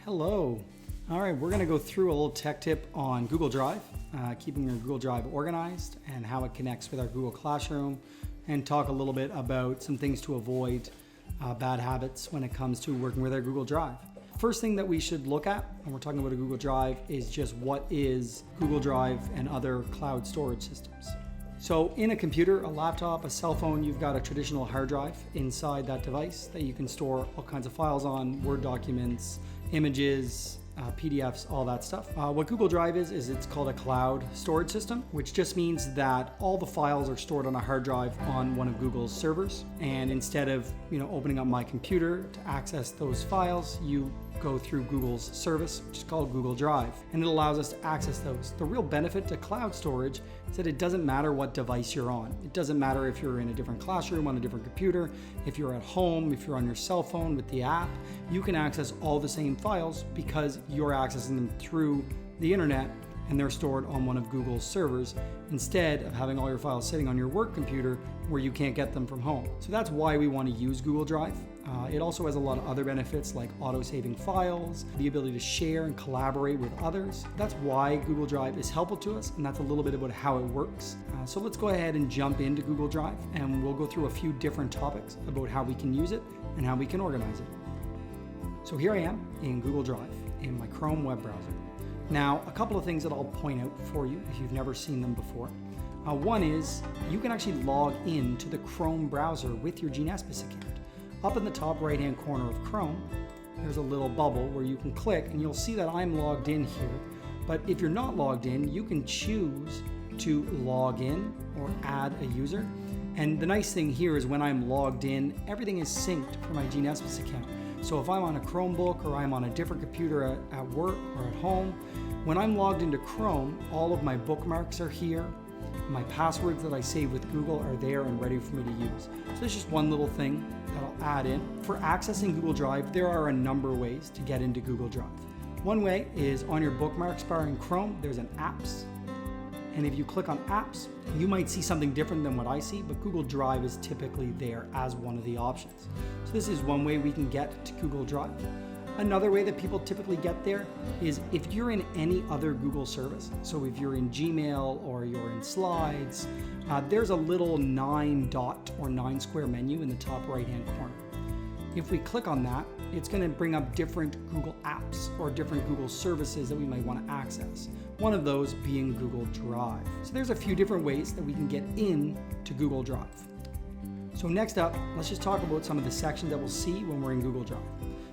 Hello. All right, we're going to go through a little tech tip on Google Drive, keeping your Google Drive organized and how it connects with our Google Classroom, and talk a little bit about some things to avoid bad habits when it comes to working with our Google Drive. First thing that we should look at when we're talking about a Google Drive is just what is Google Drive and other cloud storage systems. So in a computer, a laptop, a cell phone, you've got a traditional hard drive inside that device that you can store all kinds of files on, Word documents, images, PDFs, all that stuff. What Google Drive is it's called a cloud storage system, which just means that all the files are stored on a hard drive on one of Google's servers. And instead of opening up my computer to access those files, you go through Google's service, which is called Google Drive, and it allows us to access those. The real benefit to cloud storage is that it doesn't matter what device you're on. It doesn't matter if you're in a different classroom, on a different computer, if you're at home, if you're on your cell phone with the app, you can access all the same files because you're accessing them through the internet and they're stored on one of Google's servers instead of having all your files sitting on your work computer where you can't get them from home. So that's why we want to use Google Drive. It also has a lot of other benefits like auto-saving files, the ability to share and collaborate with others. That's why Google Drive is helpful to us, and that's a little bit about how it works. So let's go ahead and jump into Google Drive, and we'll go through a few different topics about how we can use it and how we can organize it. So here I am in Google Drive in my Chrome web browser. Now, a couple of things that I'll point out for you if you've never seen them before. One is you can actually log in to the Chrome browser with your GNSPIS account. Up in the top right-hand corner of Chrome, there's a little bubble where you can click and you'll see that I'm logged in here. But if you're not logged in, you can choose to log in or add a user. And the nice thing here is when I'm logged in, everything is synced for my GNSPIS account. So if I'm on a Chromebook or I'm on a different computer at work or at home, when I'm logged into Chrome, all of my bookmarks are here. My passwords that I save with Google are there and ready for me to use. So there's just one little thing that I'll add in. For accessing Google Drive, there are a number of ways to get into Google Drive. One way is on your bookmarks bar in Chrome, there's an Apps. And if you click on Apps, you might see something different than what I see, but Google Drive is typically there as one of the options. So this is one way we can get to Google Drive. Another way that people typically get there is if you're in any other Google service. So if you're in Gmail or you're in Slides, there's a little 9-dot or 9-square menu in the top right-hand corner. If we click on that, it's going to bring up different Google apps or different Google services that we might want to access. One of those being Google Drive. So there's a few different ways that we can get in to Google Drive. So next up, let's just talk about some of the sections that we'll see when we're in Google Drive.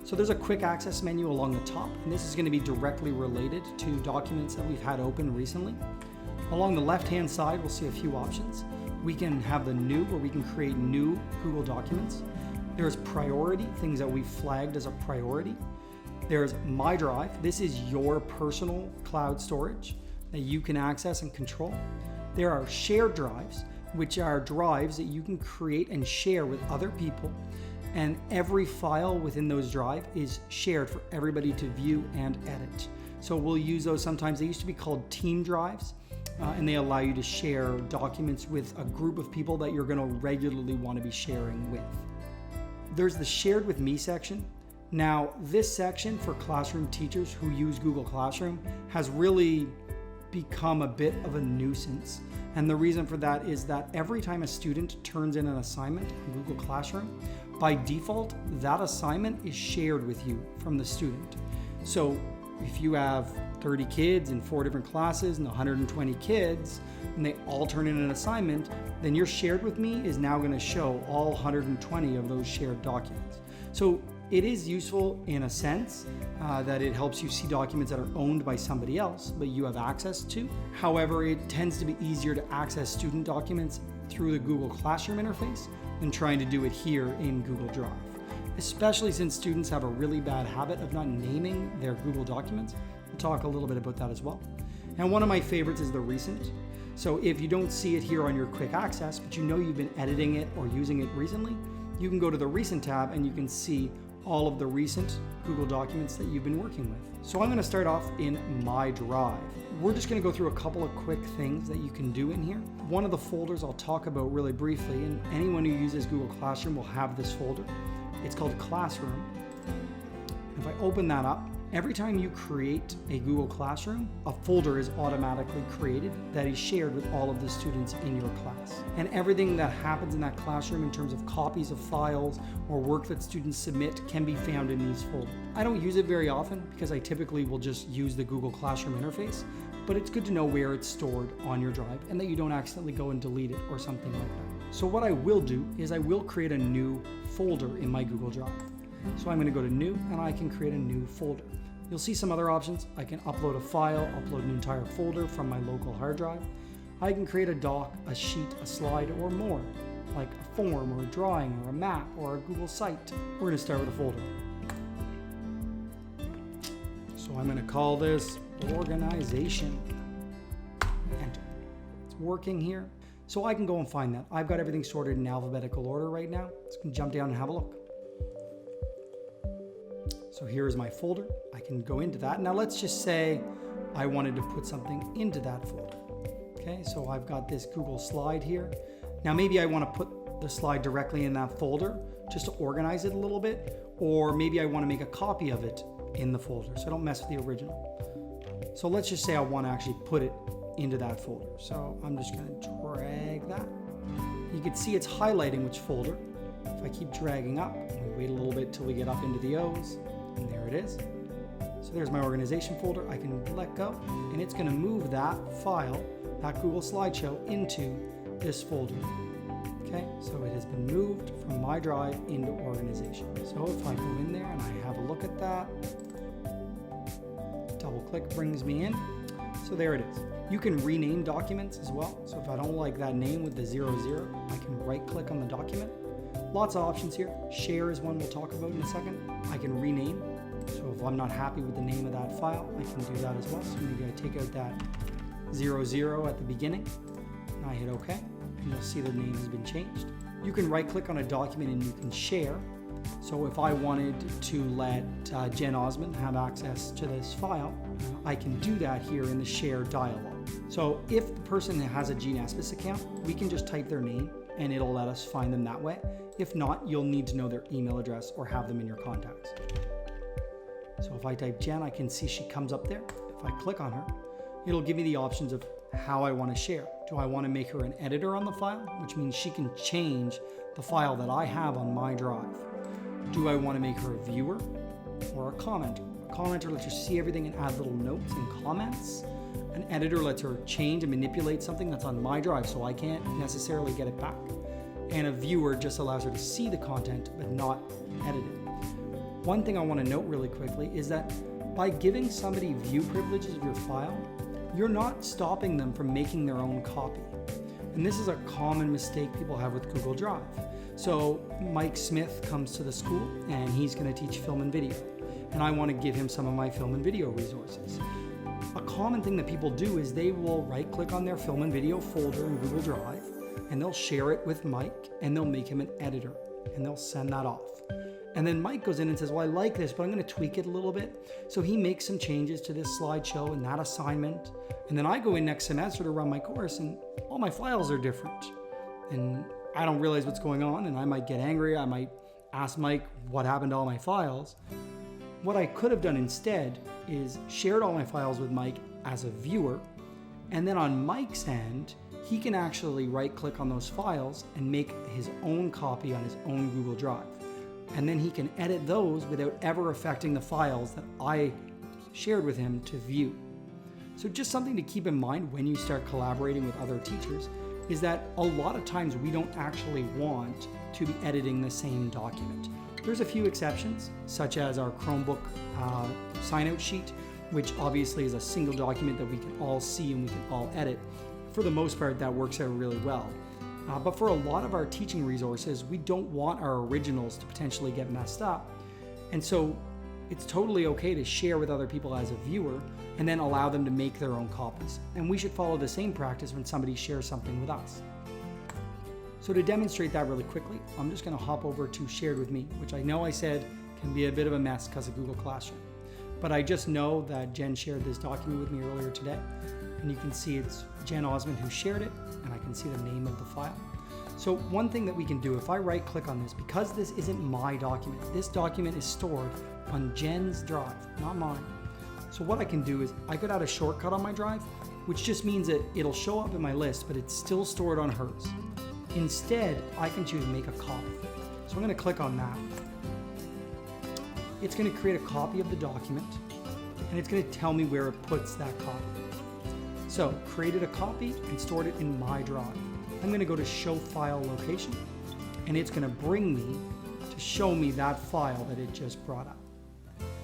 So there's a quick access menu along the top, and this is going to be directly related to documents that we've had open recently. Along the left-hand side, we'll see a few options. We can have the new, where we can create new Google documents. There's priority, things that we've flagged as a priority. There's My Drive. This is your personal cloud storage that you can access and control. There are shared drives, which are drives that you can create and share with other people. And every file within those drives is shared for everybody to view and edit. So we'll use those sometimes. They used to be called team drives, and they allow you to share documents with a group of people that you're going to regularly want to be sharing with. There's the Shared with Me section. Now, this section for classroom teachers who use Google Classroom has really become a bit of a nuisance. And the reason for that is that every time a student turns in an assignment in Google Classroom, by default, that assignment is shared with you from the student. So if you have 30 kids in 4 different classes and 120 kids, and they all turn in an assignment, then your Shared with Me is now going to show all 120 of those shared documents. So it is useful in a sense that it helps you see documents that are owned by somebody else, but you have access to. However, it tends to be easier to access student documents through the Google Classroom interface than trying to do it here in Google Drive, especially since students have a really bad habit of not naming their Google documents. We'll talk a little bit about that as well. And one of my favorites is the recent. So if you don't see it here on your quick access, but you know you've been editing it or using it recently, you can go to the recent tab and you can see all of the recent Google documents that you've been working with. So I'm going to start off in My Drive. We're just going to go through a couple of quick things that you can do in here. One of the folders I'll talk about really briefly, and anyone who uses Google Classroom will have this folder. It's called Classroom. If I open that up, Every time you create a Google Classroom, a folder is automatically created that is shared with all of the students in your class. And everything that happens in that classroom in terms of copies of files or work that students submit can be found in these folders. I don't use it very often because I typically will just use the Google Classroom interface, but it's good to know where it's stored on your drive and that you don't accidentally go and delete it or something like that. So what I will do is I will create a new folder in my Google Drive. So I'm going to go to New, and I can create a new folder. You'll see some other options. I can upload a file, upload an entire folder from my local hard drive. I can create a doc, a sheet, a slide, or more, like a form or a drawing or a map or a Google site. We're going to start with a folder. So I'm going to call this Organization. Enter. It's working here. So I can go and find that. I've got everything sorted in alphabetical order right now. Let's jump down and have a look. So here's my folder. I can go into that. Now let's just say I wanted to put something into that folder. Okay, so I've got this Google slide here. Now maybe I want to put the slide directly in that folder just to organize it a little bit, or maybe I want to make a copy of it in the folder so I don't mess with the original. So let's just say I want to actually put it into that folder. So I'm just going to drag that. You can see it's highlighting which folder. If I keep dragging up, we wait a little bit till we get up into the O's. And there it is. So there's my organization folder. I can let go, and it's going to move that file, that Google slideshow, into this folder. Okay, so it has been moved from my drive into organization. So if I go in there and I have a look at that, double click brings me in. So there it is. You can rename documents as well. So if I don't like that name with the 00, I can right click on the document. Lots of options here. Share is one we'll talk about in a second. I can rename. So if I'm not happy with the name of that file, I can do that as well. So maybe I take out that 00 at the beginning. And I hit OK, and you'll see the name has been changed. You can right click on a document and you can share. So if I wanted to let Jen Osmond have access to this file, I can do that here in the share dialog. So if the person has a GNSPIS account, we can just type their name and it'll let us find them that way. If not, you'll need to know their email address or have them in your contacts. So if I type Jen, I can see she comes up there. If I click on her, it'll give me the options of how I want to share. Do I want to make her an editor on the file, which means she can change the file that I have on my drive? Do I want to make her a viewer or a commenter? A commenter lets her see everything and add little notes and comments. An editor lets her change and manipulate something that's on my drive so I can't necessarily get it back. And a viewer just allows her to see the content but not edit it. One thing I want to note really quickly is that by giving somebody view privileges of your file, you're not stopping them from making their own copy. And this is a common mistake people have with Google Drive. So Mike Smith comes to the school and he's going to teach film and video. And I want to give him some of my film and video resources. A common thing that people do is they will right click on their film and video folder in Google Drive and they'll share it with Mike and they'll make him an editor and they'll send that off. And then Mike goes in and says, well, I like this, but I'm going to tweak it a little bit. So he makes some changes to this slideshow and that assignment. And then I go in next semester to run my course and all my files are different. And I don't realize what's going on and I might get angry. I might ask Mike what happened to all my files. What I could have done instead is shared all my files with Mike as a viewer. And then on Mike's end, he can actually right click on those files and make his own copy on his own Google Drive. And then he can edit those without ever affecting the files that I shared with him to view. So just something to keep in mind when you start collaborating with other teachers is that a lot of times we don't actually want to be editing the same document. There's a few exceptions, such as our Chromebook sign-out sheet, which obviously is a single document that we can all see and we can all edit. For the most part, that works out really well. But for a lot of our teaching resources, we don't want our originals to potentially get messed up. And so it's totally okay to share with other people as a viewer and then allow them to make their own copies. And we should follow the same practice when somebody shares something with us. So to demonstrate that really quickly, I'm just going to hop over to Shared With Me, which I know I said can be a bit of a mess because of Google Classroom. But I just know that Jen shared this document with me earlier today. And you can see it's Jen Osmond who shared it, and I can see the name of the file. So one thing that we can do, if I right click on this, because this isn't my document, this document is stored on Jen's drive, not mine. So what I can do is I could add a shortcut on my drive, which just means that it'll show up in my list, but it's still stored on hers. Instead, I can choose make a copy. So I'm going to click on that. It's going to create a copy of the document, and it's going to tell me where it puts that copy. So created a copy and stored it in my drive. I'm going to go to show file location, and it's going to bring me to show me that file that it just brought up.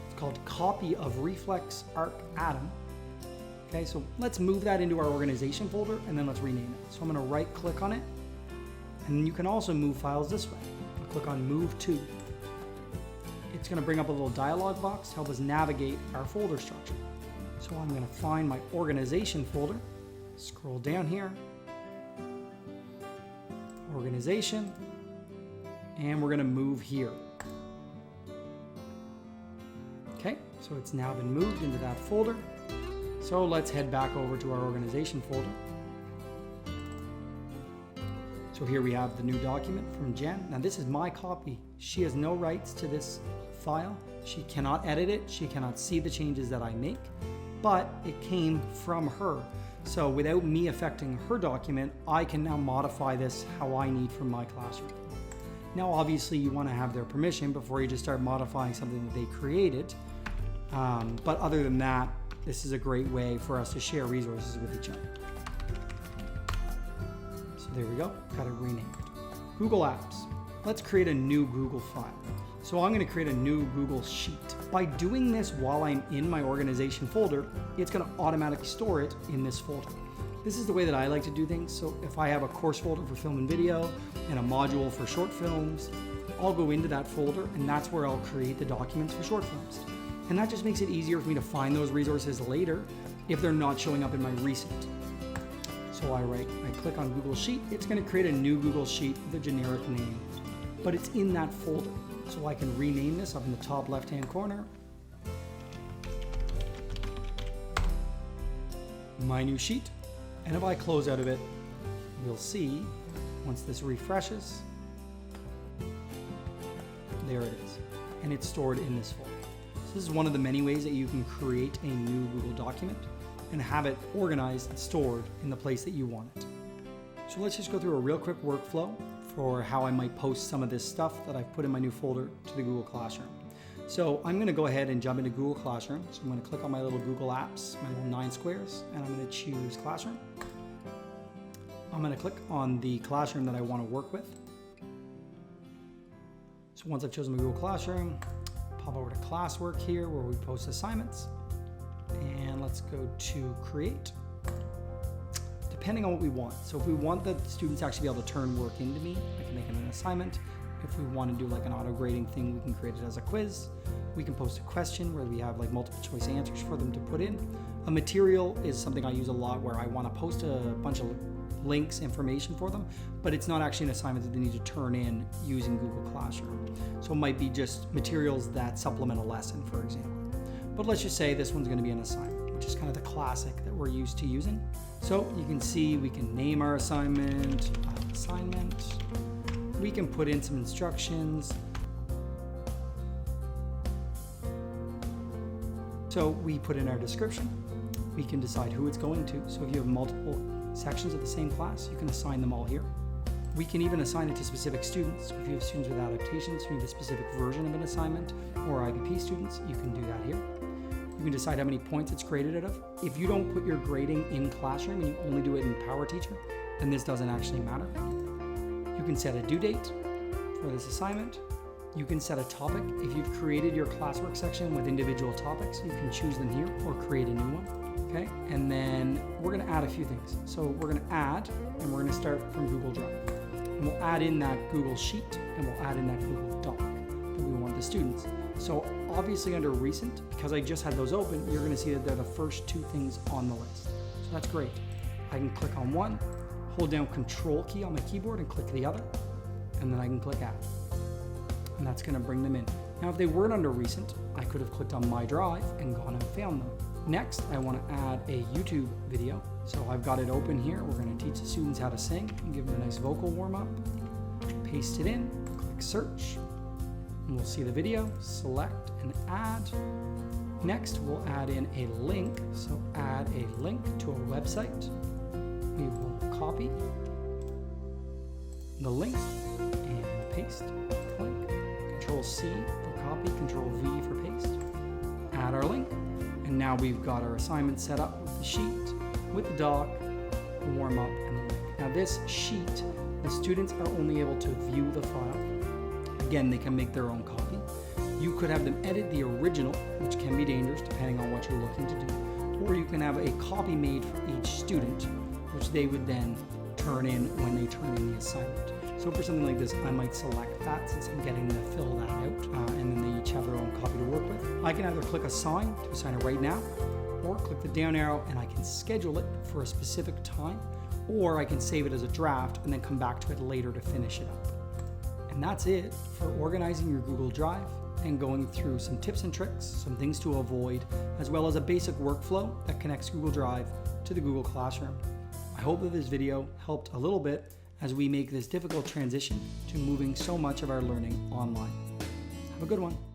It's called copy of Reflex Arc Atom. Okay, so let's move that into our organization folder, and then let's rename it. So I'm going to right click on it, and you can also move files this way. I'll click on move to. It's going to bring up a little dialog box to help us navigate our folder structure. So I'm going to find my organization folder, scroll down here, organization, and we're going to move here. Okay, so it's now been moved into that folder. So let's head back over to our organization folder. So here we have the new document from Jen. Now this is my copy. She has no rights to this file. She cannot edit it. She cannot see the changes that I make, but it came from her. So without me affecting her document, I can now modify this how I need from my classroom. Now obviously you want to have their permission before you just start modifying something that they created. But other than that, this is a great way for us to share resources with each other. So there we go, got it renamed. Google Apps. Let's create a new Google file. So I'm going to create a new Google Sheet. By doing this while I'm in my organization folder, it's going to automatically store it in this folder. This is the way that I like to do things. So if I have a course folder for film and video and a module for short films, I'll go into that folder, and that's where I'll create the documents for short films. And that just makes it easier for me to find those resources later if they're not showing up in my recent. So I click on Google Sheet. It's going to create a new Google Sheet with a generic name, but it's in that folder. So I can rename this up in the top left-hand corner. My new sheet. And if I close out of it, you'll see, once this refreshes, there it is. And it's stored in this folder. So this is one of the many ways that you can create a new Google document and have it organized and stored in the place that you want it. So let's just go through a real quick workflow for how I might post some of this stuff that I've put in my new folder to the Google Classroom. So I'm going to go ahead and jump into Google Classroom. So I'm going to click on my little Google Apps, my little 9 squares, and I'm going to choose Classroom. I'm going to click on the classroom that I want to work with. So once I've chosen my Google Classroom, pop over to classwork here where we post assignments. And let's go to create. Depending on what we want. So if we want the students to actually be able to turn work into me, I can make it an assignment. If we want to do like an auto grading thing, we can create it as a quiz. We can post a question where we have like multiple choice answers for them to put in. A material is something I use a lot where I want to post a bunch of links, information for them, but it's not actually an assignment that they need to turn in using Google Classroom. So it might be just materials that supplement a lesson, for example. But let's just say this one's going to be an assignment, which is kind of the classic that we're used to using. So you can see we can name our assignment. We can put in some instructions. So we put in our description. We can decide who it's going to. So if you have multiple sections of the same class, you can assign them all here. We can even assign it to specific students. So if you have students with adaptations who need a specific version of an assignment, or IBP students, you can do that here. You can decide how many points it's graded out of. If you don't put your grading in Classroom and you only do it in PowerTeacher, then this doesn't actually matter. You can set a due date for this assignment. You can set a topic. If you've created your classwork section with individual topics, you can choose them here or create a new one. Okay, and then we're going to add a few things. So we're going to add, and we're going to start from Google Drive. And we'll add in that Google Sheet, and we'll add in that Google Doc that we want the students. So obviously under recent, because I just had those open, you're going to see that they're the first 2 things on the list. So that's great. I can click on one, hold down Control key on my keyboard and click the other, and then I can click Add. And that's going to bring them in. Now if they weren't under recent, I could have clicked on My Drive and gone and found them. Next, I want to add a YouTube video. So I've got it open here. We're going to teach the students how to sing and give them a nice vocal warm-up. Paste it in, click search, and we'll see the video, select and add. Next, we'll add in a link. So add a link to a website. We will copy the link and paste the link. Control C for copy, Control V for paste. Add our link, and now we've got our assignment set up with the sheet, with the doc, the warm up, and the link. Now this sheet, the students are only able to view the file. Again, they can make their own copy. You could have them edit the original, which can be dangerous depending on what you're looking to do, or you can have a copy made for each student, which they would then turn in when they turn in the assignment. So for something like this, I might select that since I'm getting to fill that out, and then they each have their own copy to work with. I can either click assign to assign it right now, or click the down arrow and I can schedule it for a specific time, or I can save it as a draft and then come back to it later to finish it up. And that's it for organizing your Google Drive and going through some tips and tricks, some things to avoid, as well as a basic workflow that connects Google Drive to the Google Classroom. I hope that this video helped a little bit as we make this difficult transition to moving so much of our learning online. Have a good one.